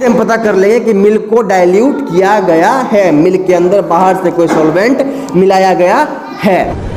हम पता कर लेंगे कि मिल्क को डाइल्यूट किया गया है, मिल्क के अंदर बाहर से कोई सॉल्वेंट मिलाया गया है।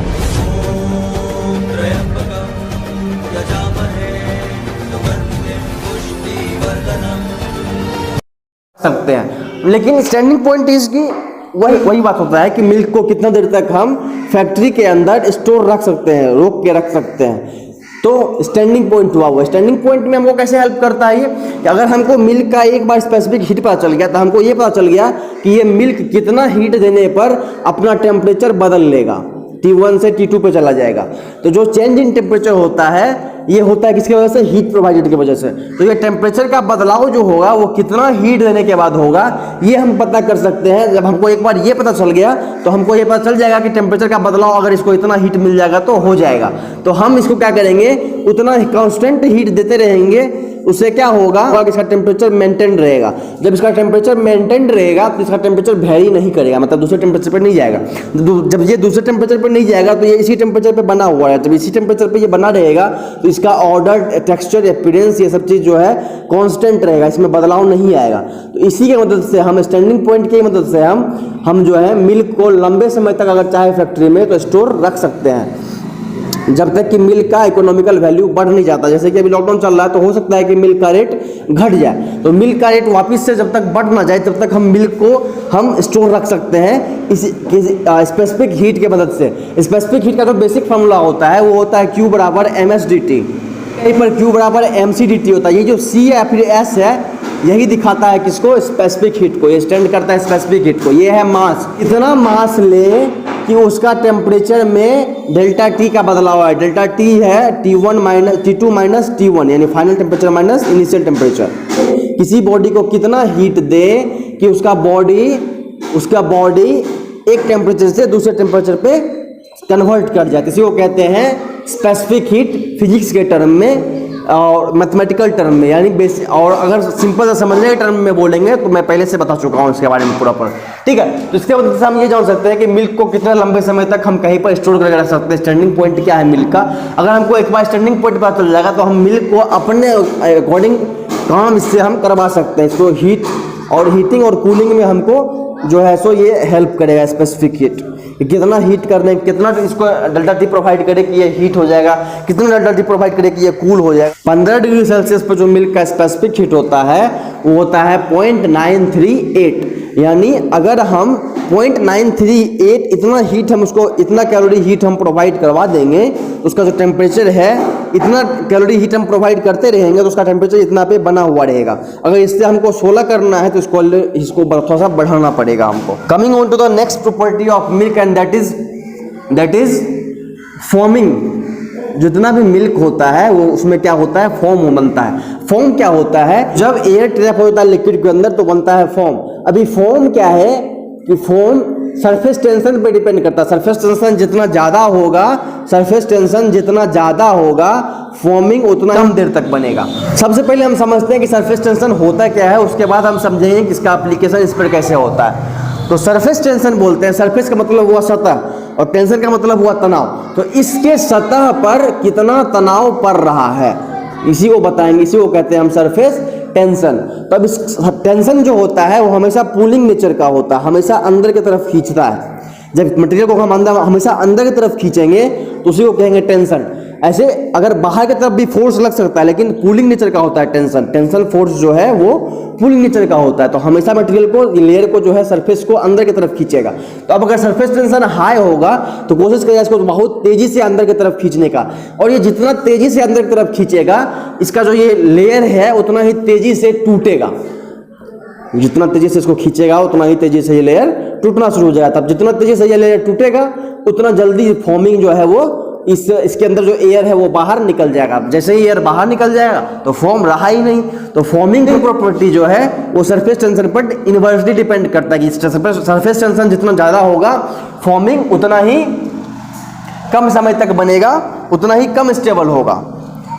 सकते हैं, लेकिन स्टैंडिंग पॉइंट इसकी वही बात होता है कि मिल्क को कितना देर तक हम फैक्ट्री के अंदर स्टोर रख सकते हैं, रोक के रख सकते हैं। तो स्टैंडिंग पॉइंट हुआ। स्टैंडिंग पॉइंट में हमको कैसे हेल्प करता है ये कि अगर हमको मिल्क का एक बार स्पेसिफिक हीट पता चल गया तो हमको ये पता चल गया कि ये मिल्क कितना हीट देने पर अपना टेम्परेचर बदल लेगा, T1 से T2 पे चला जाएगा। तो जो चेंज इन टेम्परेचर होता है ये होता है किसकी वजह से? हीट प्रोवाइडेड की वजह से। तो ये टेम्परेचर का बदलाव जो होगा वो कितना हीट देने के बाद होगा ये हम पता कर सकते हैं। जब हमको एक बार ये पता चल गया तो हमको ये पता चल जाएगा कि टेम्परेचर का बदलाव अगर इसको इतना हीट मिल जाएगा तो हो जाएगा। तो हम इसको क्या करेंगे, उतना कांस्टेंट हीट देते रहेंगे, उससे क्या होगा कि इसका टेम्परेचर मेंटेन रहेगा। जब इसका टेम्परेचर मेंटेन रहेगा तो इसका टेम्परेचर वेरी नहीं करेगा, मतलब दूसरे टेम्परेचर पर नहीं जाएगा। जब ये दूसरे टेम्परेचर पर नहीं जाएगा तो ये इसी टेम्परेचर पे बना हुआ है। जब इसी टेम्परेचर पे ये बना रहेगा तो इसका ऑर्डर, टेक्सचर, अपीयरेंस ये सब चीज़ जो है कांस्टेंट रहेगा, इसमें बदलाव नहीं आएगा। तो इसी की मदद से हम स्टैंडिंग पॉइंट की मदद से हम जो है मिल्क को लंबे समय तक अगर चाहे फैक्ट्री में तो स्टोर रख सकते हैं, जब तक कि मिल्क का इकोनॉमिकल वैल्यू बढ़ नहीं जाता। जैसे कि अभी लॉकडाउन चल रहा है तो हो सकता है कि मिल्क का रेट घट जाए, तो मिल्क का रेट वापस से जब तक बढ़ ना जाए तब तक हम मिल्क को हम स्टोर रख सकते हैं इस स्पेसिफिक हीट की मदद से। स्पेसिफिक हीट का जो बेसिक फॉर्मूला होता है वो होता है Q बराबर msdt, कहीं पर Q बराबर mcdt होता है। ये जो C या फिर S है यही दिखाता है किसको? स्पेसिफिक हीट को, ये स्टैंड करता है स्पेसिफिक हीट को। ये है मास, इतना मास ले कि उसका टेम्परेचर में डेल्टा T का बदलाव है। डेल्टा T है T2 माइनस T1, यानी final temperature minus initial temperature. किसी बॉडी को कितना हीट दे कि उसका बॉडी एक टेम्परेचर से दूसरे टेम्परेचर पे कन्वर्ट कर जाए, इसी को कहते हैं स्पेसिफिक हीट फिजिक्स के टर्म में और मैथमेटिकल टर्म में, यानी बेसिक। और अगर सिंपल से समझने के टर्म में बोलेंगे तो मैं पहले से बता चुका हूँ इसके बारे में पूरा पर, ठीक है। तो इसके वजह से हम ये जान सकते हैं कि मिल्क को कितना लंबे समय तक हम कहीं पर स्टोर करके रख सकते हैं। स्टैंडिंग पॉइंट क्या है मिल्क का? अगर हमको एक बार स्टैंडिंग पॉइंट पता चल जाएगा तो हम मिल्क को अपने अकॉर्डिंग काम इससे हम करवा सकते हैं। इसको हीट और हीटिंग और कूलिंग में हमको जो है सो ये हेल्प करेगा। स्पेसिफिक हीट कितना हीट करने, कितना इसको डेल्टा T प्रोवाइड करे कि ये हीट हो जाएगा, कितना डेल्टा T प्रोवाइड करे कि ये कूल हो जाएगा। 15 डिग्री सेल्सियस पर जो मिल्क का स्पेसिफिक हीट होता है वो होता है 0.938, यानी अगर हम 0.938 इतना हीट हम उसको, इतना कैलोरी हीट हम प्रोवाइड करवा देंगे तो उसका जो टेम्परेचर है, इतना कैलोरी हीट हम प्रोवाइड करते रहेंगे तो उसका टेम्परेचर इतना पे बना हुआ रहेगा। अगर इससे हमको 16 करना है तो इसको थोड़ा सा बढ़ाना पड़ेगा हमको। Coming on to the next property of milk and that is forming. जितना भी मिल्क होता है वो उसमें क्या होता है? फॉर्म बनता है। फॉर्म क्या होता है? जब एयर ट्रैप होता है लिक्विड के अंदर तो बनता है फॉर्म। अभी फॉर्म क्या है कि फॉर्म सरफेस टेंशन पे डिपेंड करता है। सरफेस टेंशन जितना ज़्यादा होगा फॉर्मिंग उतना कम देर तक बनेगा। सबसे पहले हम समझते हैं कि सरफेस टेंशन होता क्या है, उसके बाद हम समझेंगे कि इसका एप्लीकेशन इस पर कैसे होता है। तो सरफेस टेंशन बोलते हैं, सरफेस का मतलब हुआ सतह और टेंशन का मतलब हुआ तनाव। तो इसके सतह पर कितना तनाव पड़ रहा है इसी को बताएंगे, इसी को कहते हैं हम सरफेस टेंशन। तो अब इस टेंशन जो होता है वो हमेशा पुलिंग नेचर का होता है, हमेशा अंदर की तरफ खींचता है। जब मटेरियल को हम हमेशा अंदर की तरफ खींचेंगे तो उसी को कहेंगे टेंशन। ऐसे अगर बाहर की तरफ भी फोर्स लग सकता है लेकिन कूलिंग नेचर का होता है टेंशन। टेंशन फोर्स जो है वो कूलिंग नेचर का होता है। तो हमेशा मटेरियल को, लेयर को जो है सरफेस को अंदर की तरफ खींचेगा। तो अब अगर सरफेस टेंशन हाई होगा तो कोशिश करेगा इसको बहुत तेजी से अंदर की तरफ खींचने का, और ये जितना तेजी से अंदर की तरफ खींचेगा इसका जो ये लेयर है उतना ही तेजी से टूटेगा। जितना तेजी से इसको खींचेगा उतना ही तेजी से ये लेयर टूटना शुरू हो जाएगा। तब जितना तेजी से ये लेयर टूटेगा उतना जल्दी फॉर्मिंग जो है वो इसके अंदर जो एयर है वो बाहर निकल जाएगा। जैसे ही एयर बाहर निकल जाएगा तो फॉर्म रहा ही नहीं। तो फॉर्मिंग की प्रॉपर्टी जो है वो सरफेस टेंशन पर इनवर्सली डिपेंड करता है कि सरफेस टेंशन जितना ज़्यादा होगा फॉर्मिंग उतना ही कम समय तक बनेगा, उतना ही कम स्टेबल होगा।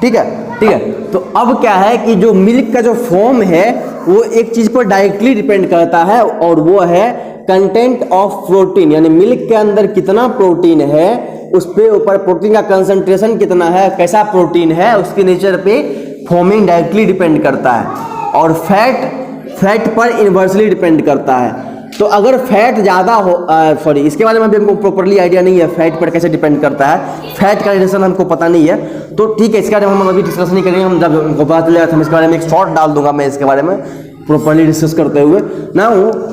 ठीक है। तो अब क्या है कि जो मिल्क का जो फॉर्म है वो एक चीज़ पर डायरेक्टली डिपेंड करता है और वो है कंटेंट ऑफ प्रोटीन, यानी मिल्क के अंदर कितना प्रोटीन है उस पे ऊपर प्रोटीन का कंसंट्रेशन कितना है, कैसा प्रोटीन है, उसके नेचर पे फॉर्मिंग डायरेक्टली डिपेंड करता है। और फैट पर इन्वर्सली डिपेंड करता है। तो अगर फैट ज़्यादा हो, सॉरी इसके बारे में अभी हमको प्रॉपरली आइडिया नहीं है फैट पर कैसे डिपेंड करता है, फैट का रिलेशन हमको पता नहीं है, तो ठीक है इसके बारे में हम अभी डिस्कस नहीं करेंगे। हम जब हमको पता चलेगा हम इसके बारे में एक शॉर्ट डाल दूंगा मैं इसके बारे में प्रॉपरली डिस्कस करते हुए ना।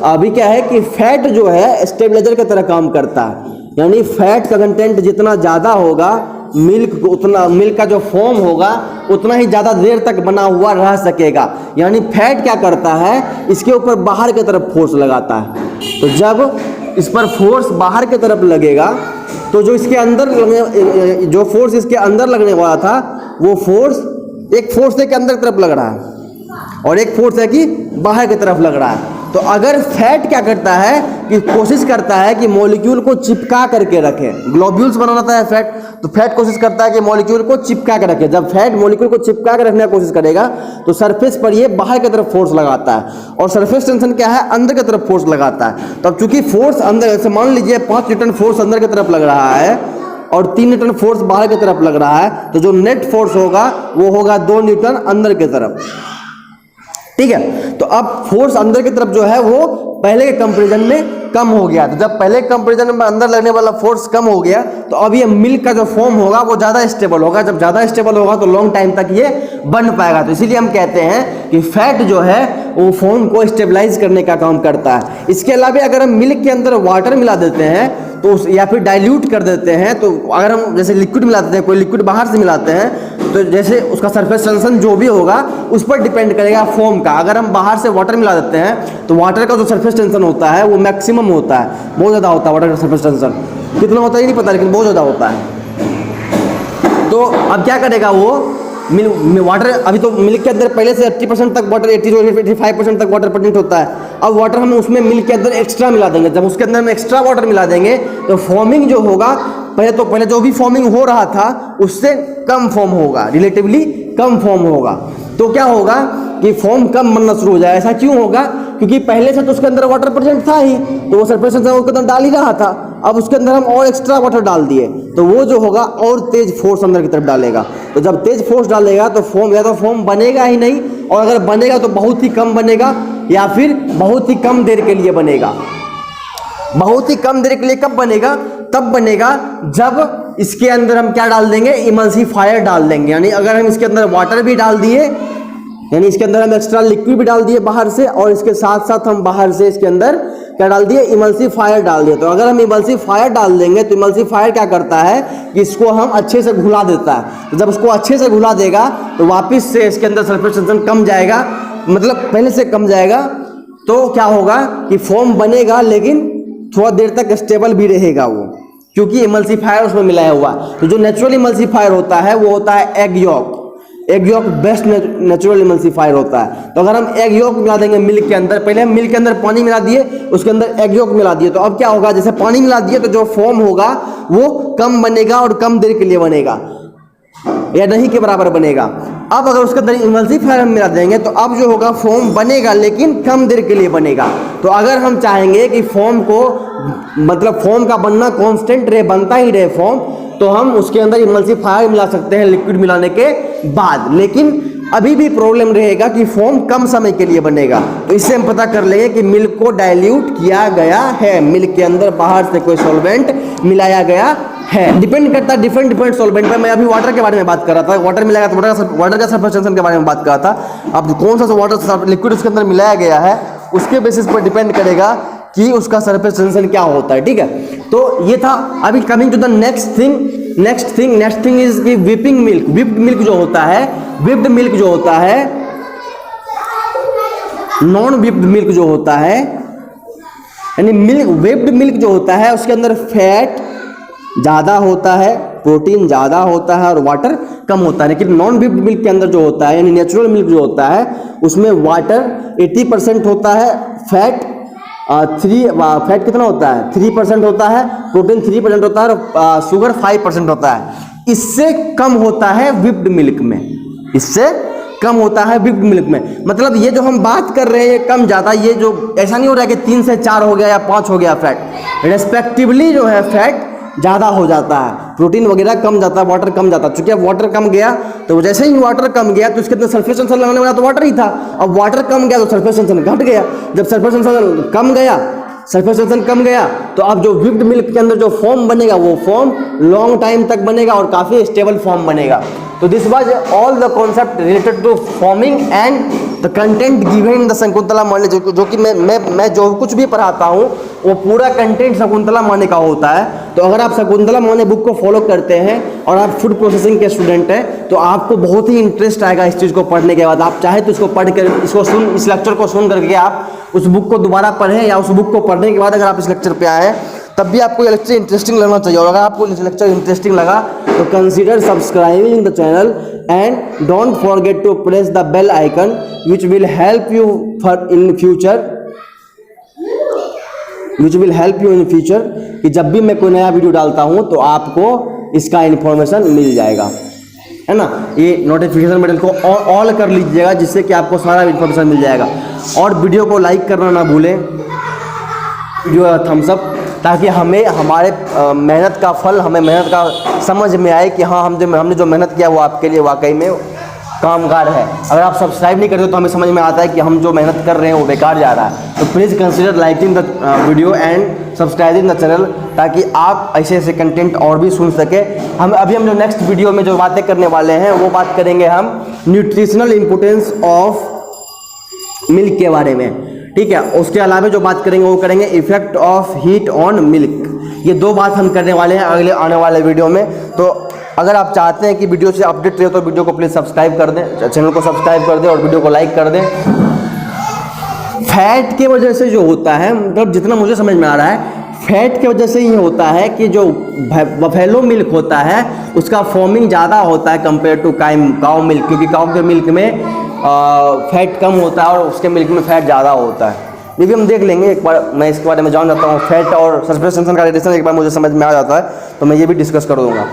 अभी क्या है कि फैट जो है स्टेबलाइजर की तरह काम करता है, यानी फैट का कंटेंट जितना ज़्यादा होगा मिल्क उतना, मिल्क का जो फॉर्म होगा उतना ही ज़्यादा देर तक बना हुआ रह सकेगा। यानी फैट क्या करता है, इसके ऊपर बाहर की तरफ फोर्स लगाता है। तो जब इस पर फोर्स बाहर की तरफ लगेगा तो जो इसके अंदर जो फोर्स इसके अंदर लगने वाला था वो फोर्स, एक फोर्स है कि अंदर की तरफ लग रहा है और एक फोर्स है कि बाहर की तरफ लग रहा है। तो अगर फैट क्या करता है कि कोशिश करता है कि मॉलिक्यूल को चिपका करके रखे, ग्लोब्यूल्स बनाता है फैट, तो फैट कोशिश करता है कि मॉलिक्यूल को चिपका के रखे। जब फैट मॉलिक्यूल को चिपका के रखने की कोशिश करेगा तो सरफेस पर ये बाहर की तरफ फोर्स लगाता है और सरफेस टेंशन क्या है, अंदर की तरफ फोर्स लगाता है। तो अब चूंकि फोर्स अंदर, जैसे मान लीजिए 5 न्यूटन फोर्स अंदर की तरफ लग रहा है और 3 न्यूटन फोर्स बाहर की तरफ लग रहा है, तो जो नेट फोर्स होगा वो होगा 2 न्यूटन अंदर की तरफ, ठीक है। तो अब फोर्स अंदर की तरफ जो है वो पहले के कंपैरिजन में कम हो गया। तो जब पहले कंपैरिजन में अंदर लगने वाला फोर्स कम हो गया तो अब ये मिल्क का जो फॉर्म होगा वो ज़्यादा स्टेबल होगा। जब ज़्यादा स्टेबल होगा तो लॉन्ग टाइम तक ये बन पाएगा। तो इसीलिए हम कहते हैं कि फैट जो है वो फॉर्म को स्टेबलाइज करने का काम करता है। इसके अलावा अगर हम मिल्क के अंदर वाटर मिला देते हैं तो या फिर डाइल्यूट कर देते हैं, तो अगर हम जैसे लिक्विड मिलाते हैं, कोई लिक्विड बाहर से मिलाते हैं, तो जैसे उसका सरफेस टेंशन जो भी होगा उस पर डिपेंड करेगा फॉर्म का। अगर हम बाहर से वाटर मिला देते हैं तो वाटर का जो सरफेस टेंशन होता है वो मैक्सिमम होता है, बहुत ज़्यादा होता है वाटर का सरफेस टेंशन। कितना होता है ये नहीं पता, लेकिन बहुत ज़्यादा होता है। तो अब क्या करेगा वो वाटर, अभी तो मिल्क के अंदर पहले से 80% तक वाटर, 85% तक वाटर प्रेजेंट होता है। अब वाटर हम उसमें मिल्क के अंदर एक्स्ट्रा मिला देंगे। जब उसके अंदर हम एक्स्ट्रा वाटर मिला देंगे तो फॉर्मिंग जो होगा, पहले जो भी फॉर्मिंग हो रहा था उससे कम फॉर्म होगा, रिलेटिवली कम फॉर्म होगा। तो क्या होगा कि फॉर्म कम बनना शुरू हो जाएगा। ऐसा क्यों होगा, क्योंकि पहले से तो उसके अंदर वाटर प्रेजेंट था ही, तो वो सरफेस टेंशन उसके अंदर डाल ही रहा था। अब उसके अंदर हम और एक्स्ट्रा वाटर डाल दिए तो वो जो होगा और तेज फोर्स अंदर की तरफ डालेगा। तो जब तेज फोर्स डालेगा तो फॉर्म, या तो फॉर्म बनेगा ही नहीं, और अगर बनेगा तो बहुत ही कम बनेगा या फिर बहुत ही कम देर के लिए बनेगा। बहुत ही कम देर के लिए कब बनेगा, तब बनेगा जब इसके अंदर हम क्या डाल देंगे, इमल्सिफायर डाल देंगे। यानी अगर हम इसके अंदर वाटर भी डाल दिए, यानी इसके अंदर हम एक्स्ट्रा लिक्विड भी डाल दिए बाहर से, और इसके साथ साथ हम बाहर से इसके अंदर क्या डाल दिए, इमल्सिफायर डाल दिए। तो अगर हम इमल्सिफायर डाल देंगे तो इमल्सिफायर क्या करता है कि इसको हम अच्छे से घुला देता है। तो जब इसको अच्छे से घुला देगा तो वापस से इसके अंदर सरफेस टेंशन कम जाएगा, मतलब पहले से कम जाएगा। तो क्या होगा कि फॉर्म बनेगा लेकिन थोड़ा देर तक स्टेबल भी रहेगा वो, क्योंकि इमल्सिफायर उसमें मिलाया हुआ। तो जो नेचुरल इमल्सिफायर होता है वो होता है egg York. Egg York best natural emulsifier होता है। तो अगर हम एग यॉक मिला देंगे मिल्क के अंदर, पहले हम मिल्क के अंदर पानी मिला दिए, उसके अंदर एग यॉक मिला दिए, तो अब क्या होगा, जैसे पानी मिला दिए तो जो फॉर्म होगा वो कम बनेगा और कम देर के लिए बनेगा, या नहीं के बराबर बनेगा। अब अगर उसके अंदर इमल्सिफायर हम मिला देंगे तो अब जो होगा फॉर्म बनेगा लेकिन कम देर के लिए बनेगा। तो अगर हम चाहेंगे कि फॉर्म को, मतलब फॉर्म का बनना कांस्टेंट रहे, बनता ही रहे फॉर्म, तो हम उसके अंदर इमल्सिफायर मिला सकते हैं लिक्विड मिलाने के बाद। लेकिन अभी भी प्रॉब्लम रहेगा कि फॉर्म कम समय के लिए बनेगा। तो इससे हम पता कर लेंगे कि मिल्क को डाइल्यूट किया गया है, मिल्क के अंदर बाहर से कोई सॉल्वेंट मिलाया गया है। डिपेंड करता है डिफरेंट सॉल्वेंट पर। मैं अभी वाटर के बारे में बात कर रहा था, वाटर मिलाया तो वाटर का सरफेस टेंशन के बारे में बात कर रहा था। अब कौन सा वाटर लिक्विड उसके अंदर मिलाया गया है उसके बेसिस पर डिपेंड करेगा कि उसका सरफेस टेंशन क्या होता है, ठीक है। तो ये था। अभी coming to the next thing is कि व्हिपिंग मिल्क। व्हिप्ड मिल्क जो होता है, व्हिप्ड मिल्क जो होता है, नॉन व्हिप्ड मिल्क जो होता है, यानी मिल्क, व्हिप्ड मिल्क जो होता है उसके अंदर फैट ज़्यादा होता है, प्रोटीन ज़्यादा होता है और वाटर कम होता है। लेकिन नॉन व्हिप्ड मिल्क के अंदर जो होता है, यानी नेचुरल मिल्क जो होता है, उसमें वाटर 80% होता है, फैट फैट कितना होता है, 3% होता है, प्रोटीन 3% होता है और शुगर 5% होता है। इससे कम होता है व्हिप्ड मिल्क में, इससे कम होता है व्हिप्ड मिल्क में। मतलब ये जो हम बात कर रहे हैं कम ज़्यादा, ये जो ऐसा नहीं हो रहा है कि 3 से 4 हो गया या 5 हो गया फैट, रेस्पेक्टिवली जो है फैट ज़्यादा हो जाता है, प्रोटीन वगैरह कम जाता है, वाटर कम जाता है। चूंकि अब वाटर कम गया तो जैसे ही वाटर कम गया तो इसके अंदर सरफेस टेंशन लगाने वाला तो वाटर ही था। अब वाटर कम गया तो सरफेस टेंशन घट गया। जब सरफेस टेंशन कम गया, सरफेस टेंशन कम गया तो अब जो व्हिप्ड मिल्क के अंदर जो फॉर्म बनेगा वो फॉर्म लॉन्ग टाइम तक बनेगा और काफ़ी स्टेबल फॉर्म बनेगा। तो this was all the concept related to forming and the content given in the Shakuntala Mani, जो कि मैं जो कुछ भी पढ़ाता हूँ वो पूरा कंटेंट शकुंतला मणि का होता है। तो अगर आप शकुंतला मणि बुक को फॉलो करते हैं और आप फूड प्रोसेसिंग के स्टूडेंट हैं तो आपको बहुत ही इंटरेस्ट आएगा इस चीज़ को पढ़ने के बाद। आप चाहे तो इसको पढ़ कर इस लेक्चर को सुन करके आप उस बुक को दोबारा पढ़ें, या उस बुक को पढ़ने के बाद अगर आप इस लेक्चर पे आए तब भी आपको ये लेक्चर इंटरेस्टिंग लगना चाहिए। और अगर आपको ये लेक्चर इंटरेस्टिंग लगा तो consider subscribing the channel and don't forget to press the bell icon which will help you in future कि जब भी मैं कोई नया वीडियो डालता हूँ तो आपको इसका इन्फॉर्मेशन मिल जाएगा, है ना। ये नोटिफिकेशन बटन को ऑल कर लीजिएगा जिससे कि आपको सारा इन्फॉर्मेशन मिल जाएगा। और वीडियो को लाइक करना ना भूलें, वीडियो थम्स अप, ताकि हमें हमारे मेहनत का फल, हमें मेहनत का समझ में आए कि हाँ हमने जो मेहनत किया वो आपके लिए वाकई में कामगार है। अगर आप सब्सक्राइब नहीं करते तो हमें समझ में आता है कि हम जो मेहनत कर रहे हैं वो बेकार जा रहा है। तो please consider liking the video and subscribing the channel, ताकि आप ऐसे ऐसे कंटेंट और भी सुन सके। हम जो नेक्स्ट वीडियो में जो बातें करने वाले हैं वो बात करेंगे हम न्यूट्रिशनल इंपोर्टेंस ऑफ मिल्क के बारे में, ठीक है। उसके अलावा जो बात करेंगे वो करेंगे effect of heat on milk. ये दो बात हम करने वाले हैं अगले आने वाले वीडियो में। तो अगर आप चाहते हैं कि वीडियो से अपडेट रहे तो वीडियो को प्लीज़ सब्सक्राइब कर दें, चैनल को सब्सक्राइब कर दें और वीडियो को लाइक कर दें। फैट की वजह से जो होता है, मतलब जितना मुझे समझ में आ रहा है, फैट की वजह से ये होता है कि जो बफेलो मिल्क होता है उसका फॉर्मिंग ज़्यादा होता है कंपेयर टू काउ मिल्क, क्योंकि काउ के मिल्क में फैट कम होता है और उसके मिल्क में फैट ज़्यादा होता है। ये भी हम देख लेंगे एक बार, मैं इसके बारे में जान जाता हूँ। फैट और सरफेस टेंशन का रिलेशन एक बार मुझे समझ में आ जाता है तो मैं ये भी डिस्कस कर दूँगा।